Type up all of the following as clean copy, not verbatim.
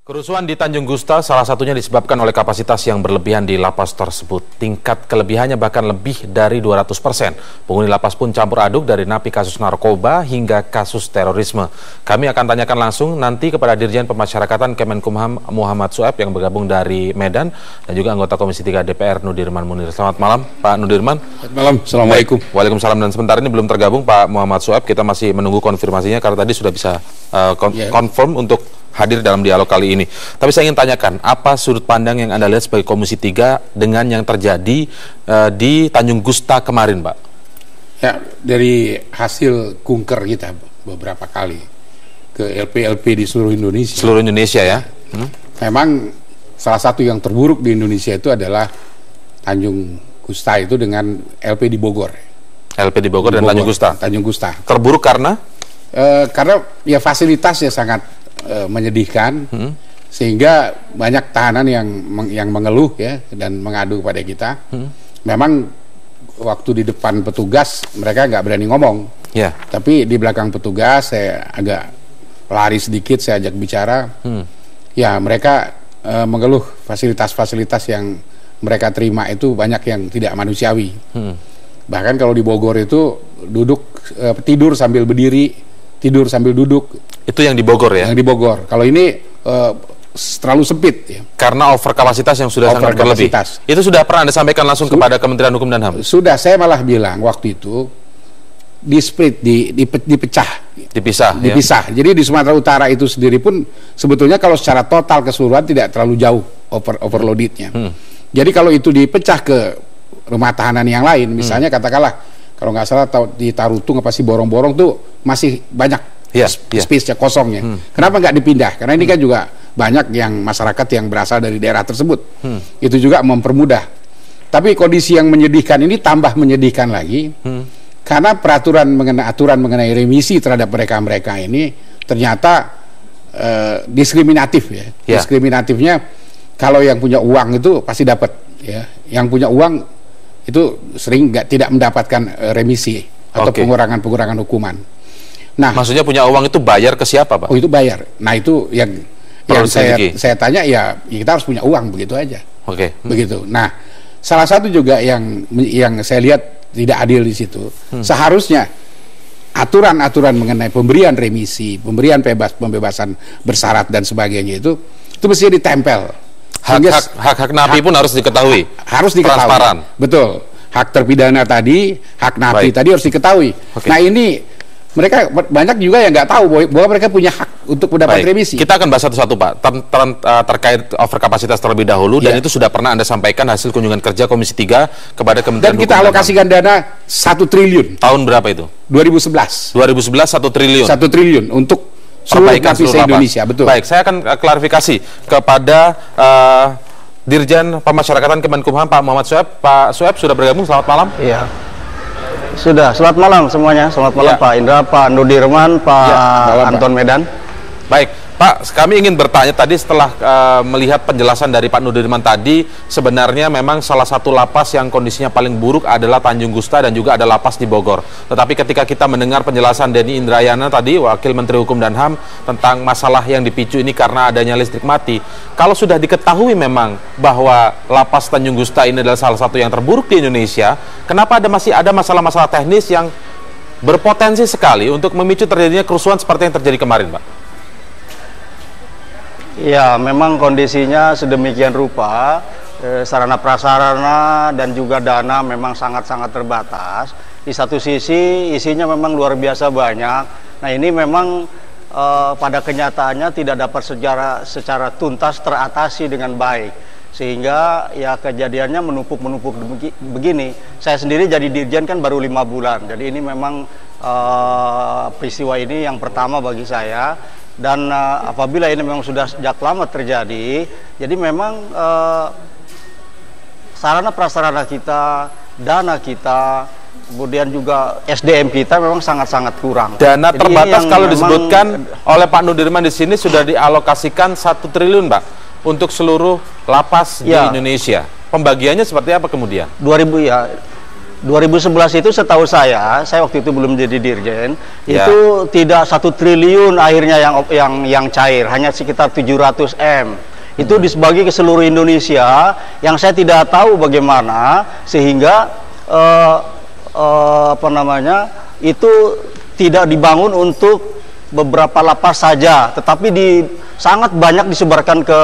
Kerusuhan di Tanjung Gusta salah satunya disebabkan oleh kapasitas yang berlebihan di lapas tersebut. Tingkat kelebihannya bahkan lebih dari 200%. Penghuni lapas pun campur aduk dari napi kasus narkoba hingga kasus terorisme. Kami akan tanyakan langsung nanti kepada Dirjen Pemasyarakatan Kemenkumham Muhammad Sueb yang bergabung dari Medan dan juga anggota Komisi 3 DPR Nudirman Munir. Selamat malam Pak Nudirman. Selamat malam, Assalamualaikum. Waalaikumsalam. Dan sebentar ini belum tergabung Pak Muhammad Sueb. Kita masih menunggu konfirmasinya karena tadi sudah bisa confirm untuk hadir dalam dialog kali ini. Tapi saya ingin tanyakan, apa sudut pandang yang Anda lihat sebagai Komisi 3 dengan yang terjadi di Tanjung Gusta kemarin, Pak? Ya, dari hasil kunker kita beberapa kali ke LP-LP di seluruh Indonesia. Seluruh Indonesia ya? Memang salah satu yang terburuk di Indonesia itu adalah Tanjung Gusta itu dengan LP di Bogor. LP di Bogor dan Tanjung Gusta? Tanjung Gusta. Terburuk karena? Karena ya fasilitasnya sangat menyedihkan, sehingga banyak tahanan yang mengeluh ya dan mengadu kepada kita. Memang waktu di depan petugas mereka nggak berani ngomong, tapi di belakang petugas saya agak lari sedikit, saya ajak bicara. Ya mereka mengeluh fasilitas-fasilitas yang mereka terima itu banyak yang tidak manusiawi. Bahkan kalau di Bogor itu tidur sambil berdiri, tidur sambil duduk. Itu yang di Bogor ya? Yang di Bogor. Kalau ini terlalu sempit ya. Karena over kapasitas yang sudah sangat berlebih. Itu sudah pernah Anda sampaikan langsung kepada Kementerian Hukum dan HAM? Sudah, saya malah bilang waktu itu di-split, dipisah. Ya? Jadi di Sumatera Utara itu sendiri pun sebetulnya kalau secara total keseluruhan tidak terlalu jauh overloadednya. Jadi kalau itu dipecah ke rumah tahanan yang lain, misalnya katakanlah kalau nggak salah di Tarutung apa sih Borong-Borong tuh masih banyak space-nya kosongnya. Kenapa nggak dipindah? Karena ini kan juga banyak yang masyarakat yang berasal dari daerah tersebut. Itu juga mempermudah. Tapi kondisi yang menyedihkan ini tambah menyedihkan lagi karena aturan mengenai remisi terhadap mereka ini ternyata diskriminatif ya. Diskriminatifnya kalau yang punya uang itu pasti dapat ya. Yang punya uang itu sering tidak mendapatkan remisi atau pengurangan hukuman. Nah, maksudnya punya uang itu bayar ke siapa, Pak? Oh, itu bayar. Nah, itu yang saya tanya ya kita harus punya uang, begitu aja. Begitu. Nah, salah satu juga yang saya lihat tidak adil di situ. Seharusnya aturan-aturan mengenai pemberian remisi, pemberian pembebasan bersyarat dan sebagainya itu mesti ditempel. Hak napi pun harus diketahui. Harus diketahui. Transparan. Betul. Hak terpidana tadi, hak napi tadi harus diketahui. Nah, ini mereka banyak juga yang nggak tahu bahwa mereka punya hak untuk mendapat remisi. Kita akan bahas satu-satu, Pak, terkait overkapasitas terlebih dahulu, dan itu sudah pernah Anda sampaikan hasil kunjungan kerja Komisi 3 kepada Kementerian Hukum dan kita alokasikan dana 1 triliun. Tahun berapa itu? 2011. 2011 1 triliun. 1 triliun untuk perbaikan seluruh Indonesia, betul. Baik, saya akan klarifikasi kepada Dirjen Pemasyarakatan Kemenkumham Pak Muhammad Sueb. Pak Sueb sudah bergabung, selamat malam. Iya. Sudah, selamat malam semuanya. Selamat malam Pak Indra, Pak Nudirman, Pak Anton Medan. Baik, Pak, kami ingin bertanya tadi setelah melihat penjelasan dari Pak Nudirman tadi, sebenarnya memang salah satu lapas yang kondisinya paling buruk adalah Tanjung Gusta dan juga ada lapas di Bogor. Tetapi ketika kita mendengar penjelasan Denny Indrayana tadi, Wakil Menteri Hukum dan HAM, tentang masalah yang dipicu ini karena adanya listrik mati, kalau sudah diketahui memang bahwa lapas Tanjung Gusta ini adalah salah satu yang terburuk di Indonesia, kenapa masih ada masalah-masalah teknis yang berpotensi sekali untuk memicu terjadinya kerusuhan seperti yang terjadi kemarin, Pak? Ya, memang kondisinya sedemikian rupa, sarana prasarana dan juga dana memang sangat-sangat terbatas. Di satu sisi isinya memang luar biasa banyak. Nah, ini memang pada kenyataannya tidak dapat secara tuntas teratasi dengan baik. Sehingga ya kejadiannya menumpuk begini. Saya sendiri jadi dirjen kan baru 5 bulan. Jadi ini memang peristiwa ini yang pertama bagi saya. Dan apabila ini memang sudah sejak lama terjadi, jadi memang sarana prasarana kita, dana kita, kemudian juga SDM kita memang sangat-sangat kurang. Dana terbatas kalau disebutkan oleh Pak Nudirman di sini sudah dialokasikan 1 triliun, Pak, untuk seluruh lapas di Indonesia. Pembagiannya seperti apa kemudian? 2000 ya. 2011 itu setahu saya waktu itu belum jadi dirjen, itu tidak 1 triliun akhirnya yang cair, hanya sekitar 700 M. Itu dibagi ke seluruh Indonesia, yang saya tidak tahu bagaimana sehingga itu tidak dibangun untuk beberapa lapas saja, tetapi sangat banyak disebarkan ke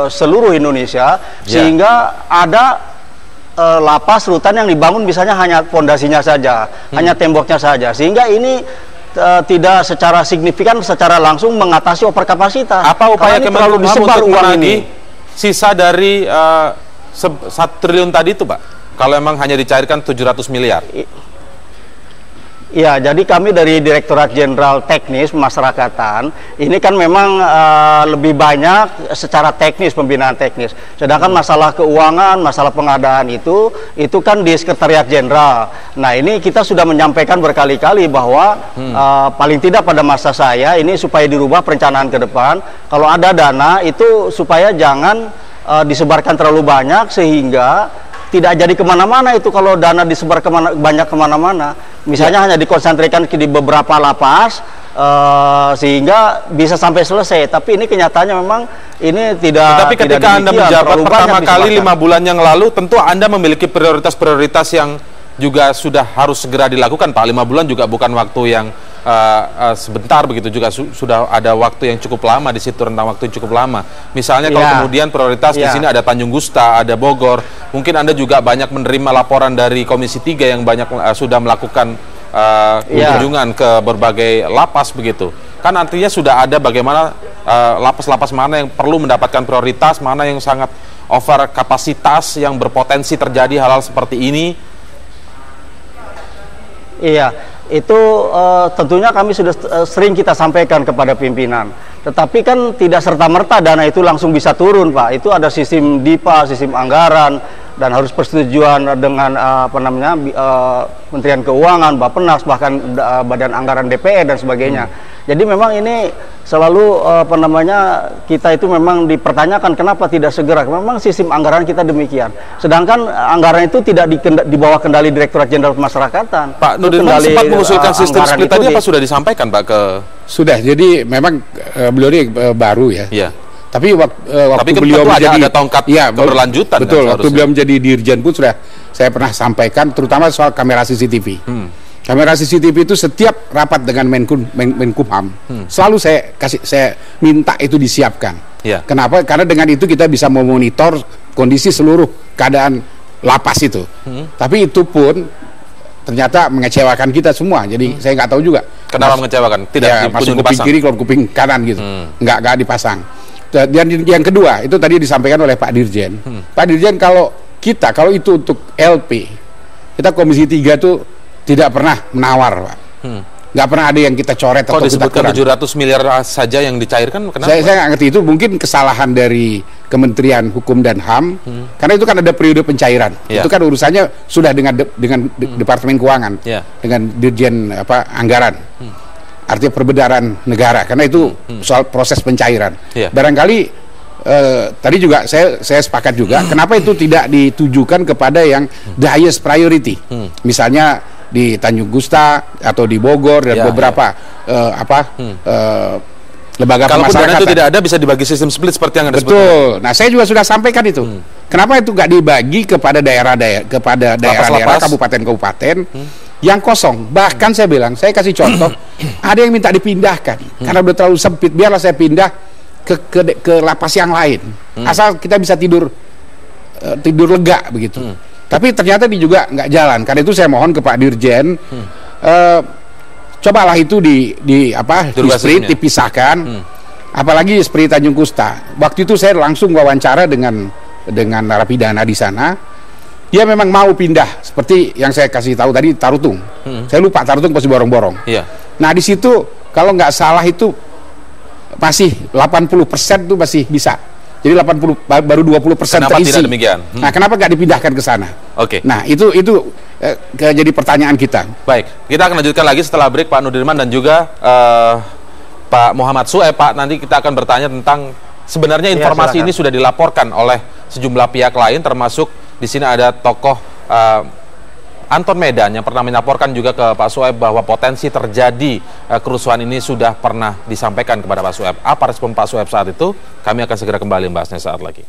seluruh Indonesia, sehingga ada lapas rutan yang dibangun misalnya hanya fondasinya saja, hanya temboknya saja, sehingga ini tidak secara signifikan, secara langsung mengatasi overkapasitas. Apa upaya terlalu disebar untuk uang ini? Sisa dari 1 triliun tadi itu, Pak, kalau emang hanya dicairkan 700 miliar. Ya, jadi kami dari Direktorat Jenderal Teknis Pemasyarakatan ini kan memang lebih banyak secara teknis, pembinaan teknis. Sedangkan masalah keuangan, masalah pengadaan itu kan di Sekretariat Jenderal. Nah, ini kita sudah menyampaikan berkali-kali bahwa paling tidak pada masa saya ini supaya dirubah perencanaan ke depan. Kalau ada dana itu supaya jangan disebarkan terlalu banyak sehingga tidak jadi kemana-mana itu. Kalau dana disebar banyak kemana-mana, misalnya hanya dikonsentrasikan di beberapa lapas sehingga bisa sampai selesai. Tapi ini kenyataannya memang ini tidak. Tapi ketika Anda menjabat pertama kali 5 bulan yang lalu, tentu Anda memiliki prioritas-prioritas yang juga sudah harus segera dilakukan, Pak. 5 bulan juga bukan waktu yang sebentar begitu, juga sudah ada waktu yang cukup lama di situ, rentang waktu yang cukup lama. Misalnya kalau kemudian prioritas di sini ada Tanjung Gusta, ada Bogor, mungkin Anda juga banyak menerima laporan dari Komisi 3 yang banyak sudah melakukan kunjungan ke berbagai lapas begitu. Kan artinya sudah ada bagaimana lapas-lapas mana yang perlu mendapatkan prioritas, mana yang sangat over kapasitas, yang berpotensi terjadi hal-hal seperti ini. Iya, itu tentunya kami sudah sering kita sampaikan kepada pimpinan. Tetapi kan tidak serta-merta dana itu langsung bisa turun, Pak. Itu ada sistem DIPA, sistem anggaran, dan harus persetujuan dengan Kementerian Keuangan, Bappenas, bahkan Badan Anggaran DPR dan sebagainya. Jadi memang ini selalu kita itu memang dipertanyakan kenapa tidak segera. Memang sistem anggaran kita demikian. Sedangkan anggaran itu tidak di bawah kendali Direktorat Jenderal Pemasyarakatan. Pak Nudirman sempat mengusulkan sistem split tadi, apa sudah disampaikan, Pak, ke? Sudah. Jadi memang beliau ini baru ya. Iya. Tapi waktu beliau menjadi ada tongkat keberlanjutan. Betul. Kan, waktu beliau menjadi dirjen pun sudah saya pernah sampaikan, terutama soal kamera CCTV. Kamera CCTV itu setiap rapat dengan Menkumham selalu saya minta itu disiapkan. Kenapa? Karena dengan itu kita bisa memonitor kondisi seluruh keadaan lapas itu. Tapi itu pun ternyata mengecewakan kita semua. Jadi saya nggak tahu juga. Kenapa mengecewakan? Tidak masuk kuping kiri, keluar kuping kanan gitu. Nggak dipasang. Dan yang kedua itu tadi disampaikan oleh Pak Dirjen. Pak Dirjen, kalau itu untuk LP, kita Komisi 3 tuh tidak pernah menawar, Pak. Nggak pernah ada yang kita coret atau kita kurang. 700 miliar saja yang dicairkan, kenapa? Saya nggak ngerti, itu mungkin kesalahan dari Kementerian Hukum dan HAM, karena itu kan ada periode pencairan. Itu kan urusannya sudah dengan Departemen Keuangan, dengan Dirjen Anggaran. Artinya perbedaran negara, karena itu soal proses pencairan. Barangkali tadi juga saya sepakat juga, kenapa itu tidak ditujukan kepada yang the highest priority, misalnya di Tanjung Gusta atau di Bogor dan beberapa lembaga pemasyarakatan. Kalaupun dana itu tidak ada, bisa dibagi sistem split seperti yang Anda sebutkan. Betul. Nah, saya juga sudah sampaikan itu. Kenapa itu nggak dibagi kepada daerah-daerah, kabupaten-kabupaten yang kosong? Bahkan saya bilang, saya kasih contoh, ada yang minta dipindahkan karena udah terlalu sempit, biarlah saya pindah ke lapas yang lain, asal kita bisa tidur lega begitu. Tapi ternyata juga nggak jalan. Karena itu saya mohon ke Pak Dirjen, cobalah itu di split, dipisahkan. Apalagi seperti Tanjung Gusta. Waktu itu saya langsung wawancara dengan narapidana di sana. Dia memang mau pindah, seperti yang saya kasih tahu tadi, Tarutung. Saya lupa, Tarutung pasti borong-borong. Nah, di situ kalau nggak salah itu masih 80% itu masih bisa. Jadi baru 20% terisi. Tidak demikian? Nah, kenapa nggak dipindahkan ke sana? Nah, itu jadi pertanyaan kita. Baik, kita akan lanjutkan lagi setelah break, Pak Nudirman dan juga Pak Muhammad Sueb. Pak, nanti kita akan bertanya tentang sebenarnya informasi ini sudah dilaporkan oleh sejumlah pihak lain, termasuk di sini ada tokoh Anton Medan yang pernah melaporkan juga ke Pak Suhaib bahwa potensi terjadi kerusuhan ini sudah pernah disampaikan kepada Pak Suhaib. Apa respon Pak Suhaib saat itu? Kami akan segera kembali membahasnya saat lagi.